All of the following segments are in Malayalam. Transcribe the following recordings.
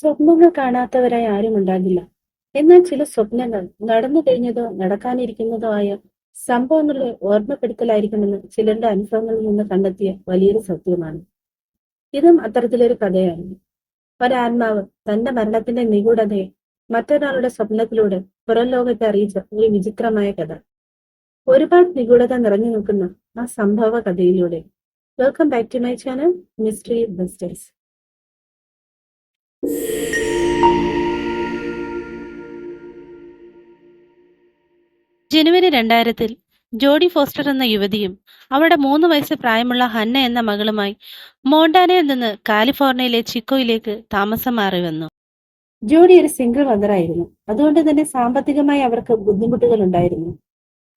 സ്വപ്നങ്ങൾ കാണാത്തവരായി ആരും ഉണ്ടാകില്ല. എന്നാൽ ചില സ്വപ്നങ്ങൾ നടന്നു കഴിഞ്ഞതോ നടക്കാനിരിക്കുന്നതോ ആയ സംഭവങ്ങളുടെ ഓർമ്മപ്പെടുത്തലായിരിക്കുമെന്ന് ചിലരുടെ അനുഭവങ്ങളിൽ നിന്ന് കണ്ടെത്തിയ വലിയൊരു സത്യമാണ്. ഇതും അത്തരത്തിലൊരു കഥയാണ്. ഒരാത്മാവ് തന്റെ മരണത്തിന്റെ നിഗൂഢതയെ മറ്റൊരാളുടെ സ്വപ്നത്തിലൂടെ പുറം ലോകത്തെ അറിയിച്ച ഒരു വിചിത്രമായ കഥ. ഒരുപാട് നിഗൂഢത നിറഞ്ഞു നിൽക്കുന്ന ആ സംഭവ കഥയിലൂടെ. Welcome back to my channel mystery busters. ജനുവരി 2000 ജോഡി ഫോസ്റ്റർ എന്ന യുവതിയും അവരുടെ 3 വയസ്സ് പ്രായമുള്ള ഹന്ന എന്ന മകളുമായി മോണ്ടാനയിൽ നിന്ന് കാലിഫോർണിയയിലെ ചിക്കോയിലേക്ക് താമസം മാറി വന്നു. ജോഡി ഒരു സിംഗിൾ മദറായിരുന്നു. അതുകൊണ്ട് തന്നെ സാമ്പത്തികമായി അവർക്ക് ബുദ്ധിമുട്ടുകൾ ഉണ്ടായിരുന്നു.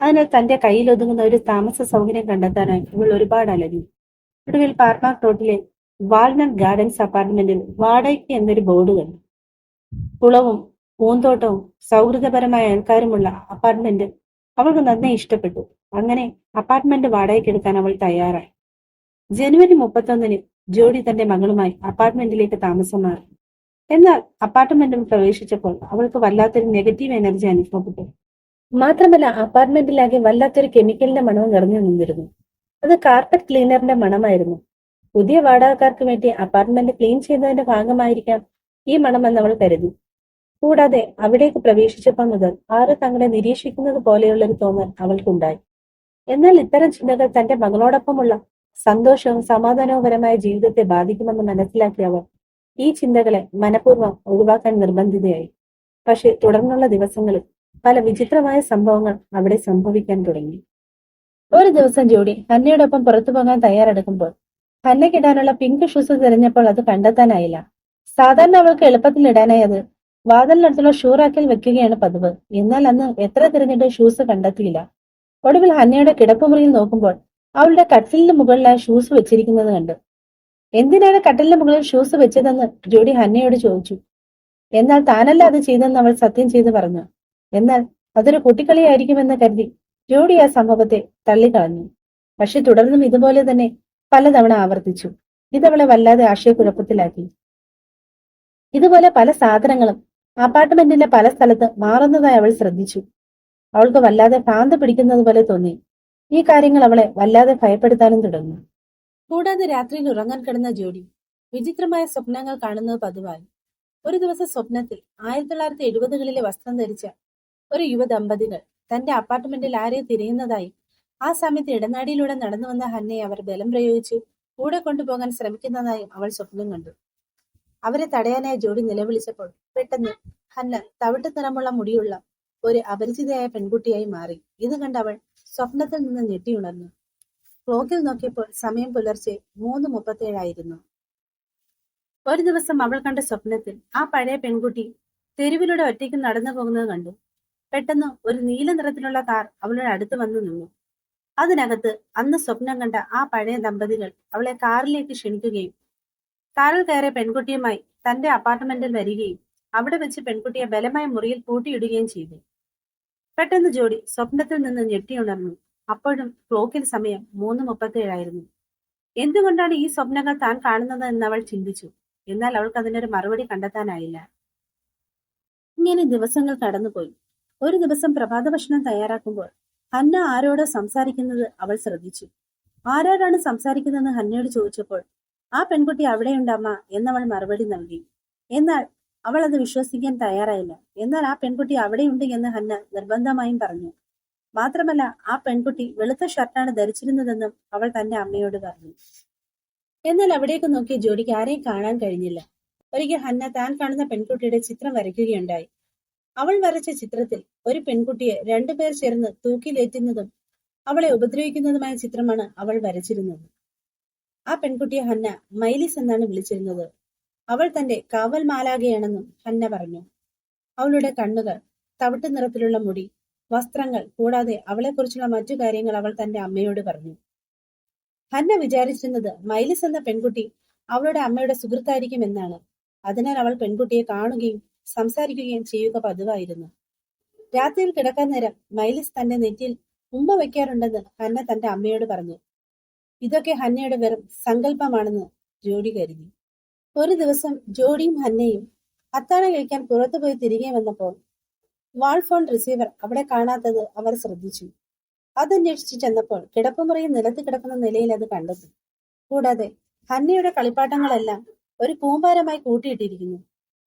അതിനാൽ തന്റെ കയ്യിൽ ഒതുങ്ങുന്ന ഒരു താമസ സൗകര്യം കണ്ടെത്താനായി ഇവൾ ഒരുപാട് അലഞ്ഞു. ഒടുവിൽ പാർമാക് റോഡിലെ വാൾനട്ട് ഗാർഡൻസ് അപ്പാർട്ട്മെന്റിൽ വാടകയ്ക്ക് എന്നൊരു ബോർഡ് കണ്ടു. കുളവും പൂന്തോട്ടവും സൗഹൃദപരമായ ആൾക്കാരുമുള്ള അപ്പാർട്ട്മെന്റ് അവൾക്ക് നന്നായി ഇഷ്ടപ്പെട്ടു. അങ്ങനെ അപ്പാർട്ട്മെന്റ് വാടകയ്ക്കെടുക്കാൻ അവൾ തയ്യാറായി. ജനുവരി 31 ജോഡി തന്റെ മകളുമായി അപ്പാർട്ട്മെന്റിലേക്ക് താമസം മാറി. എന്നാൽ അപ്പാർട്ട്മെന്റിൽ പ്രവേശിച്ചപ്പോൾ അവൾക്ക് വല്ലാത്തൊരു നെഗറ്റീവ് എനർജി അനുഭവപ്പെട്ടു. മാത്രമല്ല അപ്പാർട്ട്മെന്റിലാകെ വല്ലാത്തൊരു കെമിക്കലിന്റെ മണവും നിറഞ്ഞു നിന്നിരുന്നു. അത് കാർപ്പറ്റ് ക്ലീനറിന്റെ മണമായിരുന്നു. പുതിയ വാടകക്കാർക്ക് വേണ്ടി അപ്പാർട്ട്മെന്റ് ക്ലീൻ ചെയ്യുന്നതിന്റെ ഭാഗമായിരിക്കാം ഈ മണമെന്ന് അവൾ കരുതി. കൂടാതെ അവിടേക്ക് പ്രവേശിച്ചപ്പോൾ മുതൽ ആര് തങ്ങളെ നിരീക്ഷിക്കുന്നത് പോലെയുള്ളൊരു തോന്നൽ അവൾക്കുണ്ടായി. എന്നാൽ ഇത്തരം ചിന്തകൾ തന്റെ മകളോടൊപ്പമുള്ള സന്തോഷവും സമാധാനവുപരമായ ജീവിതത്തെ ബാധിക്കുമെന്ന് മനസ്സിലാക്കിയ അവൾ ഈ ചിന്തകളെ മനഃപൂർവ്വം ഒഴിവാക്കാൻ നിർബന്ധിതയായി. പക്ഷെ തുടർന്നുള്ള ദിവസങ്ങളിൽ പല വിചിത്രമായ സംഭവങ്ങൾ അവിടെ സംഭവിക്കാൻ തുടങ്ങി. ഒരു ദിവസം ജോഡി ഹന്നയോടൊപ്പം പുറത്തു പോകാൻ തയ്യാറെടുക്കുമ്പോൾ ഹന്നയ്ക്കിടാനുള്ള പിങ്ക് ഷൂസ് തിരഞ്ഞപ്പോൾ അത് കണ്ടെത്താനായില്ല. സാധാരണ അവൾക്ക് എളുപ്പത്തിൽ ഇടാനായി അത് വാതിലിനടുത്തുള്ള ഷൂ റാക്കിൽ വെക്കുകയാണ് പതിവ്. എന്നാൽ അന്ന് എത്ര തിരഞ്ഞിട്ട് ഷൂസ് കണ്ടെത്തിയില്ല. ഒടുവിൽ ഹന്നയുടെ കിടപ്പുമുറിയിൽ നോക്കുമ്പോൾ അവളുടെ കട്ടിലിന് മുകളിലായി ഷൂസ് വെച്ചിരിക്കുന്നത് കണ്ടു. എന്തിനാണ് കട്ടിലിന് മുകളിൽ ഷൂസ് വെച്ചതെന്ന് ജോഡി ഹന്നയോട് ചോദിച്ചു. എന്നാൽ താനല്ല അത് ചെയ്തെന്ന് അവൾ സത്യം ചെയ്ത് പറഞ്ഞു. എന്നാൽ അതൊരു കുട്ടിക്കളിയായിരിക്കുമെന്ന് കരുതി ജോഡി ആ സംഭവത്തെ തള്ളിക്കളഞ്ഞു. പക്ഷെ തുടർന്നും ഇതുപോലെ തന്നെ പലതവണ ആവർത്തിച്ചു. ഇതവളെ വല്ലാതെ ആശയക്കുഴപ്പത്തിലാക്കി. ഇതുപോലെ പല സാധനങ്ങളും അപ്പാർട്ട്മെന്റിന്റെ പല സ്ഥലത്ത് മാറുന്നതായി അവൾ ശ്രദ്ധിച്ചു. അവൾക്ക് വല്ലാതെ ഭ്രാന്ത് പിടിക്കുന്നത് പോലെ തോന്നി. ഈ കാര്യങ്ങൾ അവളെ വല്ലാതെ ഭയപ്പെടുത്താനും തുടങ്ങി. കൂടാതെ രാത്രിയിൽ ഉറങ്ങാൻ കിടന്ന ജോഡി വിചിത്രമായ സ്വപ്നങ്ങൾ കാണുന്നത് പതിവായി. ഒരു ദിവസം സ്വപ്നത്തിൽ 1970കളിലെ വസ്ത്രം ധരിച്ച ഒരു യുവദമ്പതികൾ തന്റെ അപ്പാർട്ട്മെന്റിൽ ആരെയും തിരയുന്നതായി, ആ സമയത്ത് ഇടനാടിയിലൂടെ നടന്നു വന്ന ഹന്നയെ അവർ ബലം പ്രയോഗിച്ചു കൂടെ കൊണ്ടുപോകാൻ ശ്രമിക്കുന്നതായും അവൾ സ്വപ്നം കണ്ടു. അവരെ തടയാനായി ജോഡി നിലവിളിച്ചപ്പോൾ പെട്ടെന്ന് ഹന്ന തവിട്ട് നിറമുള്ള മുടിയുള്ള ഒരു അപരിചിതയായ പെൺകുട്ടിയായി മാറി. ഇത് കണ്ട് അവൾ സ്വപ്നത്തിൽ നിന്ന് ഞെട്ടിയുണർന്നു. ക്ലോക്കിൽ നോക്കിയപ്പോൾ സമയം പുലർച്ചെ 3:37 ആയിരുന്നു. ഒരു ദിവസം അവൾ കണ്ട സ്വപ്നത്തിൽ ആ പഴയ പെൺകുട്ടി തെരുവിലൂടെ ഒറ്റയ്ക്ക് നടന്നു പോകുന്നത് കണ്ടു. പെട്ടെന്ന് ഒരു നീല നിറത്തിലുള്ള കാർ അവളുടെ അടുത്ത് വന്നു നിന്നു. അതിനകത്ത് അന്ന് സ്വപ്നം കണ്ട ആ പഴയ ദമ്പതികൾ അവളെ കാറിലേക്ക് ക്ഷണിക്കുകയും കാറിൽ കയറിയ പെൺകുട്ടിയുമായി തന്റെ അപ്പാർട്ട്മെന്റിൽ വരികയും അവിടെ വെച്ച് പെൺകുട്ടിയെ ബലമായ മുറിയിൽ പൂട്ടിയിടുകയും ചെയ്തു. പെട്ടെന്ന് ജോഡി സ്വപ്നത്തിൽ നിന്ന് ഞെട്ടിയുണർന്നു. അപ്പോഴും ക്ലോക്കിൽ സമയം 3:37 ആയിരുന്നു. എന്തുകൊണ്ടാണ് ഈ സ്വപ്നങ്ങൾ താൻ കാണുന്നത് എന്ന് അവൾ ചിന്തിച്ചു. എന്നാൽ അവൾക്ക് അതിനൊരു മറുപടി കണ്ടെത്താനായില്ല. ഇങ്ങനെ ദിവസങ്ങൾ കടന്നുപോയി. ഒരു ദിവസം പ്രഭാത ഭക്ഷണം തയ്യാറാക്കുമ്പോൾ ഹന്ന ആരോടോ സംസാരിക്കുന്നത് അവൾ ശ്രദ്ധിച്ചു. ആരോടാണ് സംസാരിക്കുന്നതെന്ന് ഹന്നയോട് ചോദിച്ചപ്പോൾ ആ പെൺകുട്ടി അവിടെയുണ്ടമ്മ എന്നവൾ മറുപടി നൽകി. എന്നാൽ അവൾ അത് വിശ്വസിക്കാൻ തയ്യാറായില്ല. എന്നാൽ ആ പെൺകുട്ടി അവിടെയുണ്ട് എന്ന് ഹന്ന നിർബന്ധമായും പറഞ്ഞു. മാത്രമല്ല ആ പെൺകുട്ടി വെളുത്ത ഷർട്ടാണ് ധരിച്ചിരുന്നതെന്നും അവൾ തന്റെ അമ്മയോട് പറഞ്ഞു. എന്നാൽ അവിടേക്ക് നോക്കിയ ജോഡിക്ക് ആരെയും കാണാൻ കഴിഞ്ഞില്ല. ഒരിക്കൽ ഹന്ന താൻ കാണുന്ന പെൺകുട്ടിയുടെ ചിത്രം വരയ്ക്കുകയുണ്ടായി. അവൾ വരച്ച ചിത്രത്തിൽ ഒരു പെൺകുട്ടിയെ 2 പേർ ചേർന്ന് തൂക്കിലേറ്റുന്നതും അവളെ ഉപദ്രവിക്കുന്നതുമായ ചിത്രമാണ് അവൾ വരച്ചിരുന്നത്. ആ പെൺകുട്ടിയെ ഹന്ന മൈലിസ് എന്നാണ് വിളിച്ചിരുന്നത്. അവൾ തന്റെ കാവൽ മാലാഖയാണെന്നും ഹന്ന പറഞ്ഞു. അവളുടെ കണ്ണുകൾ, തവിട്ട് നിറത്തിലുള്ള മുടി, വസ്ത്രങ്ങൾ കൂടാതെ അവളെക്കുറിച്ചുള്ള മറ്റു കാര്യങ്ങൾ അവൾ തന്റെ അമ്മയോട് പറഞ്ഞു. ഹന്ന വിചാരിച്ചിരുന്നത് മൈലിസ് എന്ന പെൺകുട്ടി അവളുടെ അമ്മയുടെ സുഹൃത്തായിരിക്കും എന്നാണ്. അതിനാൽ അവൾ പെൺകുട്ടിയെ കാണുകയും സംസാരിക്കുകയും ചെയ്യുക പതിവായിരുന്നു. രാത്രിയിൽ കിടക്കാൻ നേരം മൈലിസ് തന്റെ നെറ്റിയിൽ ഉമ്മ വയ്ക്കാറുണ്ടെന്ന് ഹന്ന തന്റെ അമ്മയോട് പറഞ്ഞു. ഇതൊക്കെ ഹന്നയുടെ വെറും സങ്കല്പമാണെന്ന് ജോഡി കരുതി. ഒരു ദിവസം ജോഡിയും ഹന്നയും അത്താഴം കഴിക്കാൻ പുറത്തുപോയി തിരികെ വന്നപ്പോൾ വാൾ ഫോൺ റിസീവർ അവിടെ കാണാത്തത് അവർ ശ്രദ്ധിച്ചു. അതന്വേഷിച്ചു ചെന്നപ്പോൾ കിടപ്പുമുറിയിൽ നിലത്ത് കിടക്കുന്ന നിലയിൽ അത് കണ്ടെത്തി. കൂടാതെ ഹന്നയുടെ കളിപ്പാട്ടങ്ങളെല്ലാം ഒരു കൂമ്പാരമായി കൂട്ടിയിട്ടിരിക്കുന്നു.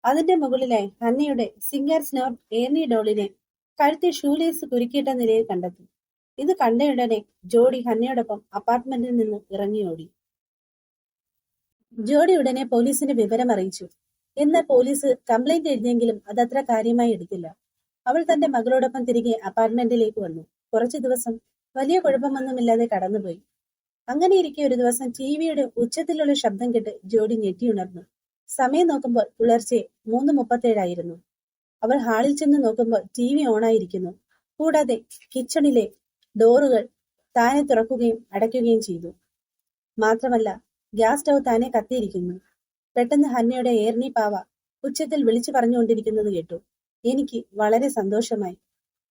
അതിന്റെ മുകളിലായി ഹന്നയുടെ സിംഗർ സ്നോർട്ട് ഏർണി ഡോളിനെ കഴുത്തിൽ ഷൂലേസ് കുരുക്കിയിട്ട നിലയിൽ കണ്ടെത്തി. ഇത് കണ്ടയുടനെ ജോഡി ഹന്നയോടൊപ്പം അപ്പാർട്ട്മെന്റിൽ നിന്ന് ഇറങ്ങിയോടി. ജോഡി ഉടനെ പോലീസിന് വിവരം അറിയിച്ചു. എന്നാൽ പോലീസ് കംപ്ലൈന്റ് എഴുതിയെങ്കിലും അതത്ര കാര്യമായി എടുത്തില്ല. അവൾ തന്റെ മകളോടൊപ്പം തിരികെ അപ്പാർട്ട്മെന്റിലേക്ക് വന്നു. കുറച്ചു ദിവസം വലിയ കുഴപ്പമൊന്നുമില്ലാതെ കടന്നുപോയി. അങ്ങനെയിരിക്കെ ഒരു ദിവസം ടിവിയുടെ ഉച്ചത്തിലുള്ള ശബ്ദം കേട്ട് ജോഡി ഞെട്ടിയുണർന്നു. സമയം നോക്കുമ്പോൾ പുലർച്ചെ 3:37 അവൾ ഹാളിൽ ചെന്ന് നോക്കുമ്പോൾ ടിവി ഓണായിരിക്കുന്നു. കൂടാതെ കിച്ചണിലെ ഡോറുകൾ താനെ തുറക്കുകയും അടയ്ക്കുകയും ചെയ്തു. മാത്രമല്ല ഗ്യാസ് സ്റ്റൗ താനെ കത്തിയിരിക്കുന്നു. പെട്ടെന്ന് ഹന്നയുടെ ഏർണി പാവ ഉച്ചത്തിൽ വിളിച്ചു പറഞ്ഞുകൊണ്ടിരിക്കുന്നത് കേട്ടു. എനിക്ക് വളരെ സന്തോഷമായി.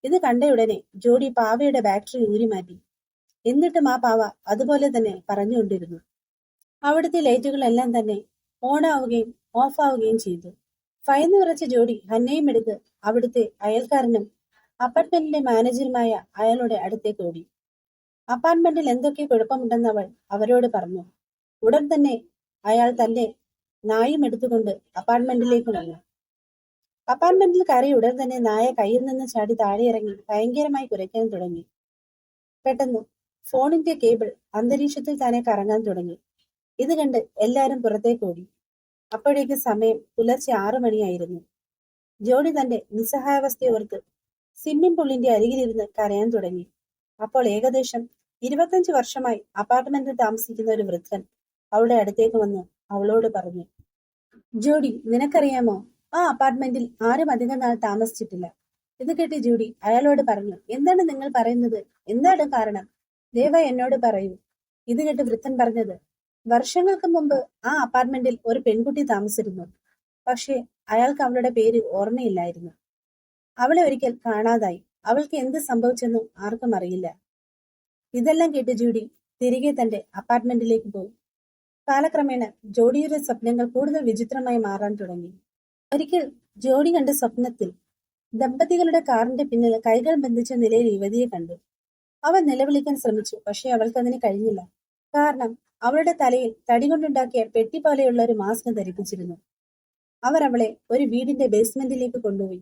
ഇത് കണ്ടയുടനെ ജോഡി പാവയുടെ ബാറ്ററി ഊരിമാറ്റി. എന്നിട്ടും ആ പാവ അതുപോലെ തന്നെ പറഞ്ഞുകൊണ്ടിരുന്നു. അവിടുത്തെ ലൈറ്റുകളെല്ലാം തന്നെ ഓണാവുകയും ഓഫാവുകയും ചെയ്തു. ഭയന്നു വിറച്ച ജോഡി ഹന്നയും എടുത്ത് അവിടുത്തെ അയൽക്കാരനും അപ്പാർട്ട്മെന്റിലെ മാനേജറുമായ അയാളുടെ അടുത്തേക്ക് ഓടി. അപ്പാർട്ട്മെന്റിൽ എന്തൊക്കെ കുഴപ്പമുണ്ടെന്ന് അവൾ അവരോട് പറഞ്ഞു. ഉടൻ തന്നെ അയാൾ തന്റെ നായും എടുത്തുകൊണ്ട് അപ്പാർട്ട്മെന്റിലേക്ക് വന്നു. അപ്പാർട്ട്മെന്റിൽ കയറി ഉടൻ തന്നെ നായ കയ്യിൽ നിന്ന് ചാടി താഴെ ഇറങ്ങി ഭയങ്കരമായി കുരയ്ക്കാൻ തുടങ്ങി. പെട്ടെന്ന് ഫോണിന്റെ കേബിൾ അന്തരീക്ഷത്തിൽ തന്നെ കറങ്ങാൻ തുടങ്ങി. ഇത് കണ്ട് എല്ലാവരും പുറത്തേക്ക് ഓടി. അപ്പോഴേക്കും സമയം പുലർച്ചെ 6 മണിയായിരുന്നു. ജോഡി തന്റെ നിസ്സഹായാവസ്ഥയോർത്ത് സ്വിമ്മിംഗ് പൂളിന്റെ അരികിലിരുന്ന് കരയാൻ തുടങ്ങി. അപ്പോൾ ഏകദേശം 25 വർഷമായി അപ്പാർട്ട്മെന്റിൽ താമസിക്കുന്ന ഒരു വൃദ്ധൻ അവളുടെ അടുത്തേക്ക് വന്ന് അവളോട് പറഞ്ഞു, ജോഡി, നിനക്കറിയാമോ, ആ അപ്പാർട്ട്മെന്റിൽ ആരും അധികം നാൾ താമസിച്ചിട്ടില്ല. ഇത് കേട്ട് ജോഡി അയാളോട് പറഞ്ഞു, എന്താണ് നിങ്ങൾ പറയുന്നത്? എന്താണ് കാരണം? ദയവായി എന്നോട് പറയൂ. ഇത് കേട്ട് വൃദ്ധൻ പറഞ്ഞത്, വർഷങ്ങൾക്ക് മുമ്പ് ആ അപ്പാർട്ട്മെന്റിൽ ഒരു പെൺകുട്ടി താമസിച്ചിരുന്നു. പക്ഷേ അയാൾക്ക് അവളുടെ പേര് ഓർമ്മയില്ലായിരുന്നു. അവളെ ഒരിക്കൽ കാണാതായി. അവൾക്ക് എന്ത് സംഭവിച്ചെന്നും ആർക്കും അറിയില്ല. ഇതെല്ലാം കേട്ട് ജോഡി തിരികെ തന്റെ അപ്പാർട്ട്മെന്റിലേക്ക് പോയി. കാലക്രമേണ ജോഡിയുടെ സ്വപ്നങ്ങൾ കൂടുതൽ വിചിത്രമായി മാറാൻ തുടങ്ങി. ഒരിക്കൽ ജോഡി കണ്ട സ്വപ്നത്തിൽ ദമ്പതികളുടെ കാറിന്റെ പിന്നിൽ കൈകൾ ബന്ധിച്ച നിലയിൽ യുവതിയെ കണ്ടു. അവൾ നിലവിളിക്കാൻ ശ്രമിച്ചു. പക്ഷേ അവൾക്ക് അതിന് കഴിഞ്ഞില്ല. കാരണം അവളുടെ തലയിൽ തടി കൊണ്ടുണ്ടാക്കിയ പെട്ടി പോലെയുള്ള ഒരു മാസ്ക് ധരിപ്പിച്ചിരുന്നു. അവർ അവളെ ഒരു വീടിന്റെ ബേസ്മെന്റിലേക്ക് കൊണ്ടുപോയി.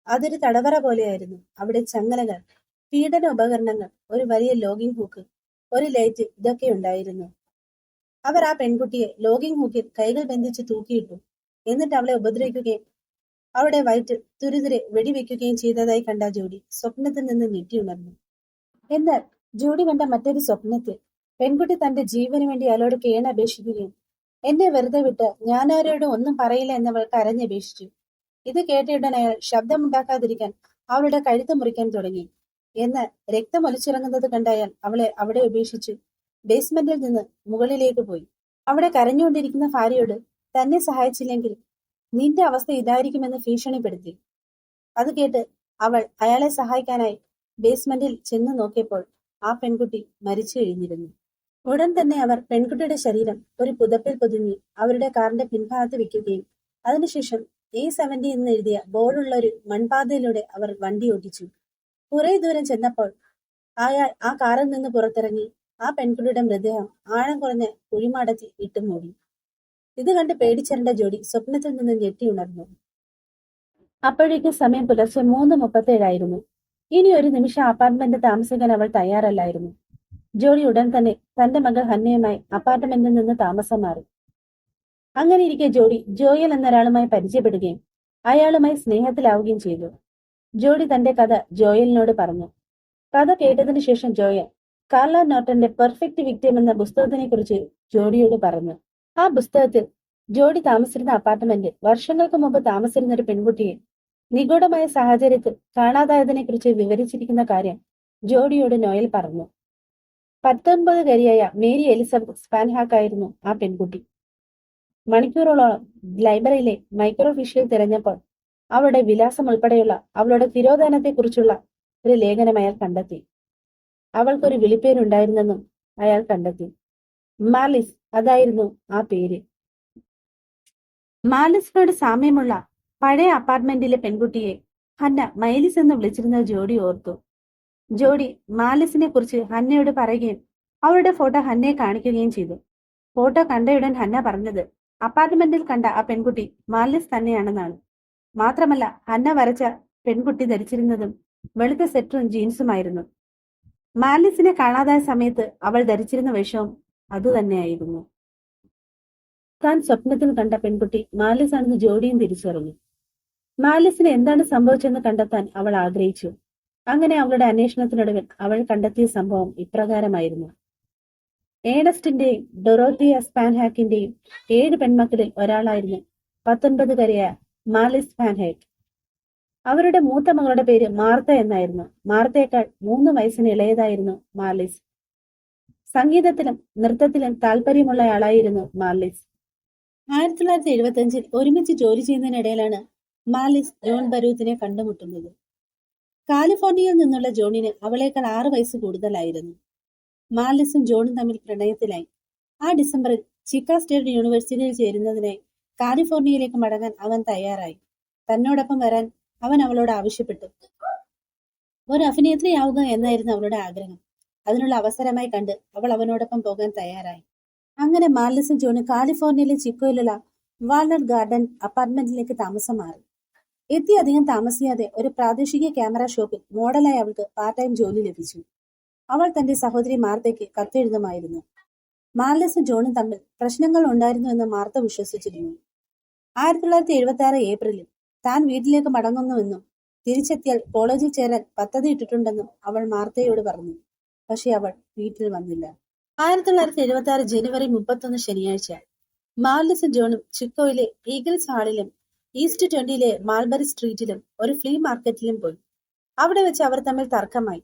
അതൊരു തടവറ പോലെയായിരുന്നു. അവിടെ ചങ്ങലകൾ, പീഡന ഉപകരണങ്ങൾ, ഒരു വലിയ ലോഗിംഗ് ഹൂക്ക്, ഒരു ലൈറ്റ്, ഇതൊക്കെ ഉണ്ടായിരുന്നു. അവർ ആ പെൺകുട്ടിയെ ലോഗിംഗ് ഹൂക്കിൽ കൈകൾ ബന്ധിച്ച് തൂക്കിയിട്ടു. എന്നിട്ട് അവളെ ഉപദ്രവിക്കുകയും അവളുടെ വയറ്റ് തുരുതുരെ വെടിവെക്കുകയും ചെയ്തതായി കണ്ട ജോഡി സ്വപ്നത്തിൽ നിന്ന് ഞെട്ടിയുണർന്നു. എന്നാൽ ജോഡി കണ്ട മറ്റൊരു സ്വപ്നത്തിൽ പെൺകുട്ടി തന്റെ ജീവന് വേണ്ടി അയാളോട് കേണപേക്ഷിക്കുകയും എന്നെ വെറുതെ വിട്ട് ഞാനാരോടും ഒന്നും പറയില്ല എന്നവൾ കരഞ്ഞപേക്ഷിച്ചു. ഇത് കേട്ടയുടൻ അയാൾ ശബ്ദമുണ്ടാക്കാതിരിക്കാൻ അവളുടെ കഴുത്ത് മുറിക്കാൻ തുടങ്ങി. എന്നാൽ രക്തം ഒലിച്ചിറങ്ങുന്നത് കണ്ട അയാൾ അവളെ അവിടെ ഉപേക്ഷിച്ചു ബേസ്മെന്റിൽ നിന്ന് മുകളിലേക്ക് പോയി. അവിടെ കരഞ്ഞുകൊണ്ടിരിക്കുന്ന ഭാര്യയോട് തന്നെ സഹായിച്ചില്ലെങ്കിൽ നിന്റെ അവസ്ഥ ഇതായിരിക്കുമെന്ന് ഭീഷണിപ്പെടുത്തി. അത് കേട്ട് അവൾ അയാളെ സഹായിക്കാനായി ബേസ്മെന്റിൽ ചെന്ന് നോക്കിയപ്പോൾ ആ പെൺകുട്ടി മരിച്ചു കഴിഞ്ഞിരുന്നു. ഉടൻ തന്നെ അവർ പെൺകുട്ടിയുടെ ശരീരം ഒരു പുതപ്പിൽ പൊതിഞ്ഞ് അവരുടെ കാറിന്റെ പിൻഭാഗത്ത് വെക്കുകയും അതിനുശേഷം A70 എന്ന് എഴുതിയ ബോർഡുള്ള ഒരു മൺപാതയിലൂടെ അവർ വണ്ടി ഓടിച്ചു. കുറെ ദൂരം ചെന്നപ്പോൾ അയാൾ ആ കാറിൽ നിന്ന് പുറത്തിറങ്ങി ആ പെൺകുട്ടിയുടെ മൃതദേഹം ആഴം കുറഞ്ഞ കുഴിമാടത്തിൽ ഇട്ടു മൂടി. ഇത് കണ്ട് പേടിച്ചരണ്ട ജോഡി സ്വപ്നത്തിൽ നിന്ന് ഞെട്ടിയുണർന്നു. അപ്പോഴേക്കും സമയം പുലർച്ചെ 3:37 ഇനി ഒരു നിമിഷം അപ്പാർട്ട്മെന്റിൽ താമസിക്കാൻ അവൾ തയ്യാറല്ലായിരുന്നു. ജോഡി ഉടൻ തന്നെ തന്റെ മകൾ ഹന്നയുമായി അപ്പാർട്ട്മെന്റിൽ നിന്ന് താമസം മാറി. അങ്ങനെ ഇരിക്കെ ജോഡി ജോയൽ എന്നൊരാളുമായി പരിചയപ്പെടുകയും അയാളുമായി സ്നേഹത്തിലാവുകയും ചെയ്തു. ജോഡി തന്റെ കഥ ജോയലിനോട് പറഞ്ഞു. കഥ കേട്ടതിനു ശേഷം ജോയൽ കാർല നോർട്ടന്റെ പെർഫെക്റ്റ് വിക്ടിം എന്ന പുസ്തകത്തിനെ കുറിച്ച് ജോഡിയോട് പറഞ്ഞു. ആ പുസ്തകത്തിൽ ജോഡി താമസിച്ചിരുന്ന അപ്പാർട്ട്മെന്റിൽ വർഷങ്ങൾക്ക് മുമ്പ് താമസിച്ചിരുന്ന ഒരു പെൺകുട്ടിയെ നിഗൂഢമായ സാഹചര്യത്തിൽ കാണാതായതിനെ കുറിച്ച് വിവരിച്ചിരിക്കുന്ന കാര്യം ജോഡിയോട് നോയൽ പറഞ്ഞു. 19-കാരിയായ മേരി എലിസബത്ത് സ്പാൻഹാക്ക് ആയിരുന്നു ആ പെൺകുട്ടി. മണിക്കൂറുകളോളം ലൈബ്രറിയിലെ മൈക്രോഫിഷ്യൽ തിരഞ്ഞപ്പോൾ അവളുടെ വിലാസം ഉൾപ്പെടെയുള്ള അവളുടെ തിരോധാനത്തെക്കുറിച്ചുള്ള ഒരു ലേഖനം അയാൾ കണ്ടെത്തി. അവൾക്കൊരു വിളിപ്പേരുണ്ടായിരുന്നെന്നും അയാൾ കണ്ടെത്തി. മാലിസ്, അതായിരുന്നു ആ പേര്. മാലിസിനോട് സാമ്യമുള്ള പഴയ അപ്പാർട്ട്മെന്റിലെ പെൺകുട്ടിയെ ഹന്ന മൈലിസ് എന്ന് വിളിച്ചിരുന്ന ജോഡി ഓർത്തു. ജോഡി മാലിസിനെ കുറിച്ച് ഹന്നയോട് പറയുകയും അവളുടെ ഫോട്ടോ ഹന്നയെ കാണിക്കുകയും ചെയ്തു. ഫോട്ടോ കണ്ടയുടൻ ഹന്ന പറഞ്ഞത് അപ്പാർട്ട്മെന്റിൽ കണ്ട ആ പെൺകുട്ടി മാലിസ് തന്നെയാണെന്നാണ്. മാത്രമല്ല ഹന്ന വരച്ച പെൺകുട്ടി ധരിച്ചിരുന്നതും വെളുത്ത സെറ്റും ജീൻസുമായിരുന്നു. മാലിസിനെ കാണാതായ സമയത്ത് അവൾ ധരിച്ചിരുന്ന വേഷവും അതുതന്നെയായിരുന്നു. താൻ സ്വപ്നത്തിൽ കണ്ട പെൺകുട്ടി മാലിസ് ആണെന്ന് ജോഡിയും തിരിച്ചറിഞ്ഞു. മാലിസിന് എന്താണ് സംഭവിച്ചെന്ന് കണ്ടെത്താൻ അവൾ ആഗ്രഹിച്ചു. അങ്ങനെ അവളുടെ അന്വേഷണത്തിനൊടുവിൽ അവൾ കണ്ടെത്തിയ സംഭവം ഇപ്രകാരമായിരുന്നു. ഏണസ്റ്റിന്റെയും ഡൊറോത്തിയ സ്പാൻഹാക്കിന്റെയും 7 പെൺമക്കളിൽ ഒരാളായിരുന്നു 19-കാരിയായ മാലിസ് സ്പാൻഹാക്ക്. അവരുടെ മൂത്ത മകളുടെ പേര് മാർത്ത എന്നായിരുന്നു. മാർത്തയേക്കാൾ 3 വയസ്സിന് ഇളയതായിരുന്നു മാലിസ്. സംഗീതത്തിലും നൃത്തത്തിലും താല്പര്യമുള്ളയാളായിരുന്നു മാലിസ്. 1975 ഒരുമിച്ച് ജോലി ചെയ്യുന്നതിനിടയിലാണ് മാലിസ് ജോൺ ബരൂത്തിനെ കണ്ടുമുട്ടുന്നത്. കാലിഫോർണിയയിൽ നിന്നുള്ള ജോണിന് അവളേക്കാൾ 6 വയസ്സ് കൂടുതലായിരുന്നു. മാലിസും ജോണും തമ്മിൽ പ്രണയത്തിലായി. ആ ഡിസംബറിൽ ചിക്കാ സ്റ്റേറ്റ് യൂണിവേഴ്സിറ്റിയിൽ ചേരുന്നതിനായി കാലിഫോർണിയയിലേക്ക് മടങ്ങാൻ അവൻ തയ്യാറായി. തന്നോടൊപ്പം വരാൻ അവൻ അവളോട് ആവശ്യപ്പെട്ടു. ഒരു അഭിനേത്രിയാവുക എന്നായിരുന്നു അവളുടെ ആഗ്രഹം. അതിനുള്ള അവസരമായി കണ്ട് അവൾ അവനോടൊപ്പം പോകാൻ തയ്യാറായി. അങ്ങനെ മാലിസും ജോണും കാലിഫോർണിയയിലെ ചിക്കോയിലുള്ള വാൾനട്ട് ഗാർഡൻ അപ്പാർട്ട്മെന്റിലേക്ക് താമസം മാറി. അധികം താമസിയാതെ ഒരു പ്രാദേശിക ക്യാമറ ഷോപ്പിൽ മോഡലായി അവൾക്ക് പാർട്ട് ടൈം ജോലി ലഭിച്ചു. അവൾ തന്റെ സഹോദരി മാർത്തയ്ക്ക് കത്തെഴുതുമായിരുന്നു. മാർലിസും ജോണും തമ്മിൽ പ്രശ്നങ്ങൾ ഉണ്ടായിരുന്നു എന്ന് മാർത്ത വിശ്വസിച്ചിരുന്നു. 1976 ഏപ്രിലിൽ താൻ വീട്ടിലേക്ക് മടങ്ങുന്നുവെന്നും തിരിച്ചെത്തിയാൽ കോളേജിൽ ചേരാൻ പദ്ധതി ഇട്ടിട്ടുണ്ടെന്നും അവൾ മാർത്തയോട് പറഞ്ഞു. പക്ഷെ അവൾ വീട്ടിൽ വന്നില്ല. 1976 ജനുവരി 31 ശനിയാഴ്ച മാർലിസും ജോണും ചിക്കോയിലെ ഈഗിൾസ് ഹാളിലും ഈസ്റ്റ് 20-ലെ മാൽബറി സ്ട്രീറ്റിലും ഒരു ഫ്ലീ മാർക്കറ്റിലും പോയി. അവിടെ വെച്ച് അവർ തമ്മിൽ തർക്കമായി.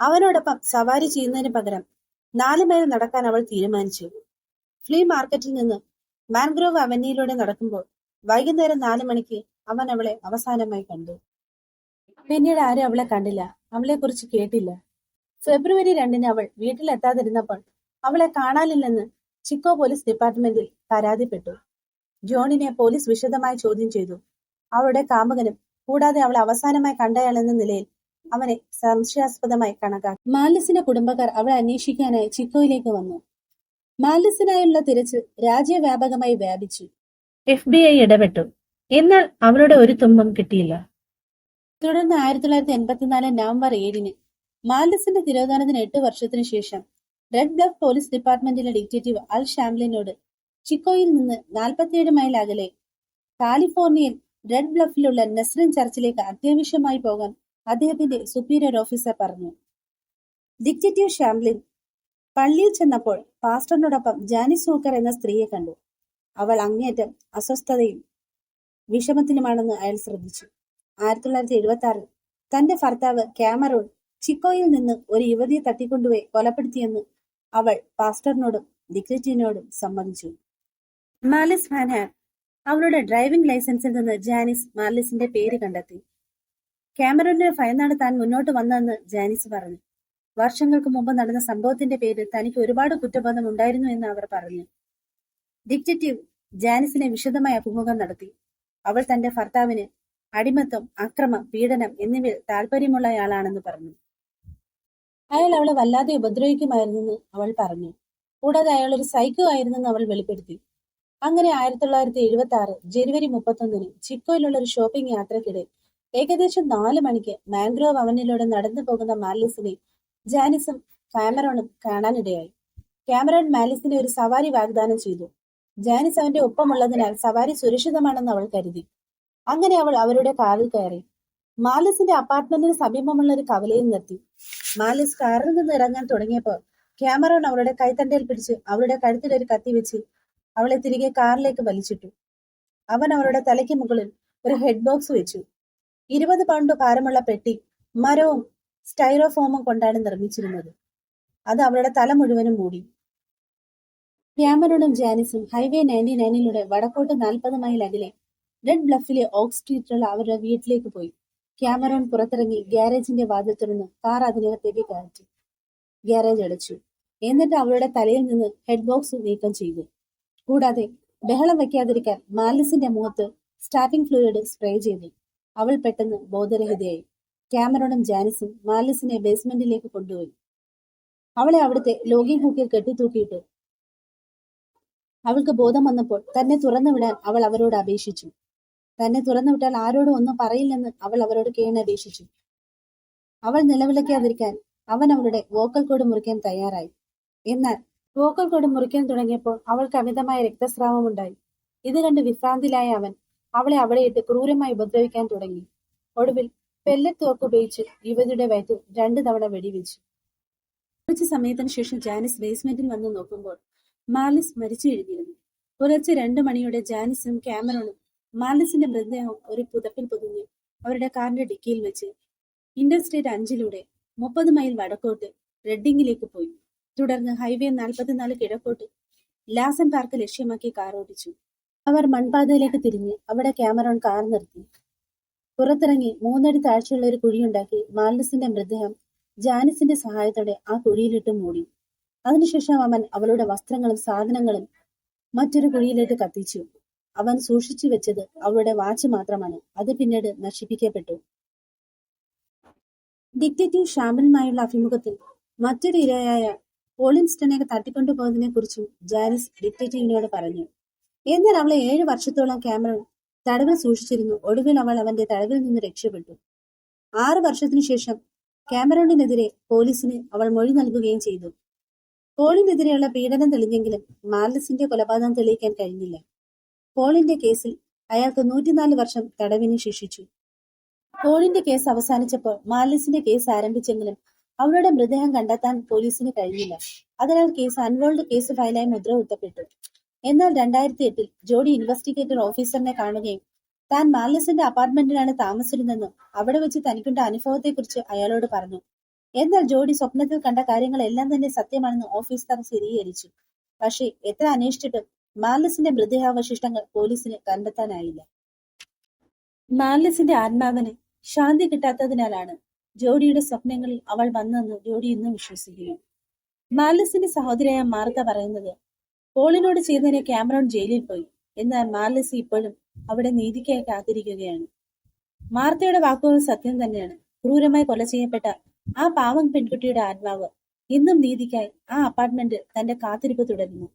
അവനോടൊപ്പം സവാരി ചെയ്യുന്നതിന് പകരം 4 മൈൽ നടക്കാൻ അവൾ തീരുമാനിച്ചു. ഫ്ലീ മാർക്കറ്റിൽ നിന്ന് മാൻഗ്രോവ് അവന്യൂയിലൂടെ നടക്കുമ്പോൾ വൈകുന്നേരം 4 മണിക്ക് അവൻ അവളെ അവസാനമായി കണ്ടു. പിന്നീട് ആരും അവളെ കണ്ടില്ല, അവളെ കുറിച്ച് കേട്ടില്ല. ഫെബ്രുവരി 2-ന് അവൾ വീട്ടിലെത്താതിരുന്നപ്പോൾ അവളെ കാണാനില്ലെന്ന് ചിക്കോ പോലീസ് ഡിപ്പാർട്ട്മെന്റിൽ പരാതിപ്പെട്ടു. ജോണിനെ പോലീസ് വിശദമായി ചോദ്യം ചെയ്തു. അവളുടെ കാമുകനും കൂടാതെ അവളെ അവസാനമായി കണ്ടയാളെന്ന നിലയിൽ അവനെ സംശയാസ്പദമായി കണക്കാക്കി. മാലിസിന്റെ കുടുംബക്കാർ അവളെ അന്വേഷിക്കാനായി ചിക്കോയിലേക്ക് വന്നു. മാലിസിനായുള്ള തിരച്ചിൽ രാജ്യവ്യാപകമായി വ്യാപിച്ചു. FBI ഇടപെട്ടു. എന്നാൽ അവളുടെ ഒരു തുമ്പും കിട്ടിയില്ല. തുടർന്ന് 1984 നവംബർ 7-ന് മാലിസിന്റെ തിരോധാനത്തിന് 8 വർഷത്തിനു ശേഷം റെഡ് ബ്ലഫ് പോലീസ് ഡിപ്പാർട്ട്മെന്റിലെ ഡിറ്റക്റ്റീവ് അൽ ഷാംലിനോട് ചിക്കോയിൽ നിന്ന് 47 മൈൽ അകലെ കാലിഫോർണിയയിൽ റെഡ് ബ്ലഫിലുള്ള നെസ്രിൻ ചർച്ചിലേക്ക് അത്യാവശ്യമായി പോകാൻ അദ്ദേഹത്തിന്റെ സുപ്പീരിയർ ഓഫീസർ പറഞ്ഞു. ഡിറ്റക്റ്റീവ് ഷാംലിൻ പള്ളിയിൽ ചെന്നപ്പോൾ പാസ്റ്ററിനോടൊപ്പം ജാനിസ് ഹൂക്കർ എന്ന സ്ത്രീയെ കണ്ടു. അവൾ അങ്ങേയറ്റം അസ്വസ്ഥതയും വിഷമത്തിലുമാണെന്ന് അയാൾ ശ്രദ്ധിച്ചു. 1976 തന്റെ ഭർത്താവ് കാമറൂൺ ചിക്കോയിൽ നിന്ന് ഒരു യുവതിയെ തട്ടിക്കൊണ്ടുപോയി കൊലപ്പെടുത്തിയെന്ന് അവൾ പാസ്റ്ററിനോടും ഡിറ്റക്റ്റീവിനോടും സമ്മതിച്ചു. മാലിസ് ഫാൻഹാക്ക് അവളുടെ ഡ്രൈവിംഗ് ലൈസൻസിൽ നിന്ന് ജാനിസ് മാർലിസിന്റെ പേര് കണ്ടെത്തി. കാമറൂണിനെ ഭയന്നാണ് താൻ മുന്നോട്ട് വന്നതെന്ന് ജാനിസ് പറഞ്ഞു. വർഷങ്ങൾക്ക് മുമ്പ് നടന്ന സംഭവത്തിന്റെ പേരിൽ തനിക്ക് ഒരുപാട് കുറ്റബോധം ഉണ്ടായിരുന്നു എന്ന് അവർ പറഞ്ഞു. ഡിറ്റക്റ്റീവ് ജാനിസിനെ വിശദമായ അഭിമുഖം നടത്തി. അവൾ തന്റെ ഭർത്താവിന് അടിമത്തം, അക്രമം, പീഡനം എന്നിവയിൽ താല്പര്യമുള്ളയാളാണെന്ന് പറഞ്ഞു. അയാൾ അവളെ വല്ലാതെ ഉപദ്രവിക്കുമായിരുന്നെന്ന് അവൾ പറഞ്ഞു. കൂടാതെ അയാൾ ഒരു സൈക്കോ ആയിരുന്നെന്ന് അവൾ വെളിപ്പെടുത്തി. അങ്ങനെ 1976 ജനുവരി 31-ന് ചിക്കോയിലുള്ള ഒരു ഷോപ്പിംഗ് യാത്രക്കിടെ ഏകദേശം 4 മണിക്ക് മാൻഗ്രോവ് അവനിലൂടെ നടന്നു പോകുന്ന മാലിസിനെ ജാനിസും കാമറോണും കാണാനിടയായി. കാമറോൺ മാലിസിനെ ഒരു സവാരി വാഗ്ദാനം ചെയ്തു. ജാനിസ് അവന്റെ ഒപ്പമുള്ളതിനാൽ സവാരി സുരക്ഷിതമാണെന്ന് അവൾ കരുതി. അങ്ങനെ അവൾ അവരുടെ കാറിൽ കയറി. മാലിസിന്റെ അപ്പാർട്ട്മെന്റിന് സമീപമുള്ള ഒരു കവലയിൽ നിർത്തി. മാലിസ് കാറിൽ നിന്ന് ഇറങ്ങാൻ തുടങ്ങിയപ്പോൾ കാമറോൺ അവളുടെ കൈത്തണ്ടയിൽ പിടിച്ച് അവളുടെ കഴുത്തിൽ ഒരു കത്തി വെച്ച് അവളെ തിരികെ കാറിലേക്ക് വലിച്ചിട്ടു. അവൻ അവളുടെ തലയ്ക്ക് മുകളിൽ ഒരു ഹെഡ് ബോക്സ് വെച്ചു. 20 പൗണ്ട് ഭാരമുള്ള പെട്ടി മരവും സ്റ്റൈറോഫോമും കൊണ്ടാണ് നിർമ്മിച്ചിരുന്നത്. അത് അവളുടെ തല മുഴുവനും മൂടി. കാമറോണും ജാനിസും ഹൈവേ 99-ലൂടെ വടക്കോട്ട് 40 മൈൽ അകലെ റെഡ് ബ്ലഫിലെ ഓക്ക് സ്ട്രീറ്റിലുള്ള അവരുടെ വീട്ടിലേക്ക് പോയി. കാമറോൺ പുറത്തിറങ്ങി ഗ്യാരേജിന്റെ വാതിൽ തുറന്ന് കാർ അതിനകത്തേക്ക് കയറ്റി. ഗ്യാരേജ് അടച്ചു. എന്നിട്ട് അവളുടെ തലയിൽ നിന്ന് ഹെഡ് ബോക്സ് നീക്കം ചെയ്തു. കൂടാതെ ബഹളം വയ്ക്കാതിരിക്കാൻ മാലിസിന്റെ മുഖത്ത് സ്റ്റാർട്ടിംഗ് ഫ്ലൂയിഡ് സ്പ്രേ ചെയ്തു. അവൾ പെട്ടെന്ന് ബോധരഹിതയായി. ക്യാമറോണും ജാനിസും മാർലിസിനെ ബേസ്മെന്റിലേക്ക് കൊണ്ടുപോയി. അവളെ അവിടുത്തെ ലോഗിംഗ് ഹൂക്കിൽ കെട്ടിത്തൂക്കിയിട്ടു. അവൾക്ക് ബോധം വന്നപ്പോൾ തന്നെ തുറന്നുവിടാൻ അവൾ അവരോട് അപേക്ഷിച്ചു. തന്നെ തുറന്നുവിട്ടാൽ ആരോടും ഒന്നും പറയില്ലെന്ന് അവൾ അവരോട് കേണപേക്ഷിച്ചു. അവൾ നിലവിളിക്കാതിരിക്കാൻ അവൻ അവളുടെ വോക്കൽ കോഡ് മുറിക്കാൻ തയ്യാറായി. എന്നാൽ വോക്കൽ കോഡ് മുറിക്കാൻ തുടങ്ങിയപ്പോൾ അവൾക്ക് അമിതമായ രക്തസ്രാവമുണ്ടായി. ഇത് കണ്ട് വിഭ്രാന്തിലായ അവൻ അവളെ അവിടെയിട്ട് ക്രൂരമായി ഉപദ്രവിക്കാൻ തുടങ്ങി. ഒടുവിൽ പെല്ലറ്റ് തോക്ക് ഉപയോഗിച്ച് യുവതിയുടെ വയറ്റിൽ 2 തവണ വെടിവെച്ചു. കുറച്ചു സമയത്തിന് ശേഷം ജാനിസ് ബേസ്മെന്റിൽ വന്ന് നോക്കുമ്പോൾ മാർലിസ് മരിച്ചു കഴിഞ്ഞിരുന്നു. പുലർച്ചെ 2 മണിയോടെ ജാനിസും ക്യാമറോണും മാർലിസിന്റെ മൃതദേഹം ഒരു പുതപ്പിൽ പൊതിഞ്ഞ് അവരുടെ കാറിന്റെ ഡിക്കിയിൽ വെച്ച് ഇന്റർസ്റ്റേറ്റ് 5 30 മൈൽ വടക്കോട്ട് റെഡിങ്ങിലേക്ക് പോയി. തുടർന്ന് ഹൈവേ 44 കിഴക്കോട്ട് ലാസൻ പാർക്ക് ലക്ഷ്യമാക്കി കാർ ഓടിച്ചു. അവർ മൺപാതയിലേക്ക് തിരിഞ്ഞ് അവിടെ ക്യാമറോൺ കാർ നിർത്തി. പുറത്തിറങ്ങി 3 അടി താഴ്ചയുള്ള ഒരു കുഴിയുണ്ടാക്കി മാർലിസിന്റെ മൃതദേഹം ജാനിസിന്റെ സഹായത്തോടെ ആ കുഴിയിലിട്ട് മൂടി. അതിനുശേഷം അവൻ അവളുടെ വസ്ത്രങ്ങളും സാധനങ്ങളും മറ്റൊരു കുഴിയിലിട്ട് കത്തിച്ചു. അവൻ സൂക്ഷിച്ചു വെച്ചത് അവളുടെ വാച്ച് മാത്രമാണ്. അത് പിന്നീട് നശിപ്പിക്കപ്പെട്ടു. ഡിറ്റക്റ്റീവ് ഷാമിലുമായുള്ള അഭിമുഖത്തിൽ മറ്റൊരു ഇരയായ പോളിൻസ്റ്റനെ തട്ടിക്കൊണ്ടുപോയതിനെ കുറിച്ചും ജാനിസ് ഡിറ്റക്റ്റീവിനോട് പറഞ്ഞു. എന്നാൽ അവളെ 7 വർഷത്തോളം ക്യാമറോൺ തടവിൽ സൂക്ഷിച്ചിരുന്നു. ഒടുവിൽ അവൾ അവന്റെ തടവിൽ നിന്ന് രക്ഷപ്പെട്ടു. 6 വർഷത്തിനു ശേഷം ക്യാമറോണിനെതിരെ പോലീസിന് അവൾ മൊഴി നൽകുകയും ചെയ്തു. പോളിനെതിരെയുള്ള പീഡനം തെളിഞ്ഞെങ്കിലും മാർലിസിന്റെ കൊലപാതകം തെളിയിക്കാൻ കഴിഞ്ഞില്ല. പോളിന്റെ കേസിൽ അയാൾക്ക് 104 വർഷം തടവിന് ശിക്ഷിച്ചു. പോളിന്റെ കേസ് അവസാനിച്ചപ്പോൾ മാർലിസിന്റെ കേസ് ആരംഭിച്ചെങ്കിലും അവളുടെ മൃതദേഹം കണ്ടെത്താൻ പോലീസിന് കഴിഞ്ഞില്ല. അതിനാൽ കേസ് അൺവോൾഡ് കേസ് ഫയലായി മുദ്ര കുത്തപ്പെട്ടു. എന്നാൽ 2008 ജോഡി ഇൻവെസ്റ്റിഗേറ്റർ ഓഫീസറിനെ കാണുകയും താൻ മാർലിസിന്റെ അപ്പാർട്ട്മെന്റിലാണ് താമസിച്ചിരുന്നെന്നും അവിടെ വെച്ച് തനിക്കുണ്ട അനുഭവത്തെക്കുറിച്ച് അയാളോട് പറഞ്ഞു. എന്നാൽ ജോഡി സ്വപ്നത്തിൽ കണ്ട കാര്യങ്ങളെല്ലാം തന്നെ സത്യമാണെന്ന് ഓഫീസർ സ്ഥിരീകരിച്ചു. പക്ഷേ എത്ര അന്വേഷിച്ചിട്ടും മാർലിസിന്റെ മൃതദേഹാവശിഷ്ടങ്ങൾ പോലീസിന് കണ്ടെത്താനായില്ല. മാർലിസിന്റെ ആത്മാവിന് ശാന്തി കിട്ടാത്തതിനാലാണ് ജോഡിയുടെ സ്വപ്നങ്ങളിൽ അവൾ വന്നെന്ന് ജോഡി ഇന്നും വിശ്വസിക്കുന്നു. മാർലിസിന്റെ സഹോദരിയായ മാർത്ത പറയുന്നത്, പോളിനോട് ചെയ്തതിന് ക്യാമറോൺ ജയിലിൽ പോയി. എന്നാൽ മാർലിസ് ഇപ്പോഴും അവിടെ നീതിക്കായി കാത്തിരിക്കുകയാണ്. മാർത്തയുടെ വാക്കുകൾ സത്യം തന്നെയാണ്. ക്രൂരമായി കൊല ചെയ്യപ്പെട്ട ആ പാവം പെൺകുട്ടിയുടെ ആത്മാവ് ഇന്നും നീതിക്കായി ആ അപ്പാർട്ട്മെന്റിൽ തന്റെ കാത്തിരിപ്പ് തുടരുന്നു.